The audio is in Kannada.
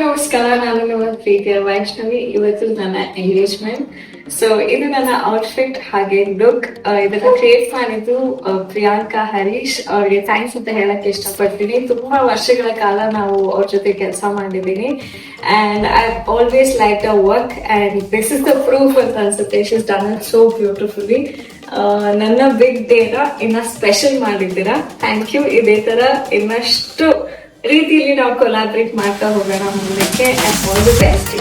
ನಮಸ್ಕಾರ, ನಾನು ನಿಮ್ಮ ಪ್ರೀತಿಯ ವೈಷ್ಣವಿ. ಇವತ್ತು ನನ್ನ ಎಂಗೇಜ್ಮೆಂಟ್. ಸೊ ಇದು ನನ್ನ ಔಟ್ಫಿಟ್ ಹಾಗೆ ಲುಕ್. ಇದನ್ನ ಕ್ರಿಯೇಟ್ ಮಾಡಿದ್ದು ಪ್ರಿಯಾಂಕಾ ಹರೀಶ್. ಅವ್ರಿಗೆ ಥ್ಯಾಂಕ್ಸ್ ಅಂತ ಹೇಳಕ್ ಇಷ್ಟಪಡ್ತೀನಿ. ತುಂಬಾ ವರ್ಷಗಳ ಕಾಲ ನಾವು ಅವ್ರ ಜೊತೆ ಕೆಲಸ ಮಾಡಿದ್ದೀನಿ and I always like the work and this is the proof ಅಂತ ಅನ್ಸುತ್ತೆ. She is done it so beautifully. ನನ್ನ ಬಿಗ್ ಡೇನ ಇನ್ನ ಸ್ಪೆಷಲ್ ಮಾಡಿದ್ದೀರಾ. Thank you. ಇದೇ ತರ ಇನ್ನಷ್ಟು ರೀತಿಯಲ್ಲಿ ನಾವು ಕೊಲಾಬ್ರೇಟ್ ಮಾಡ್ತಾ ಹೋಗೋಣ ಮುಂದಕ್ಕೆ. All the best.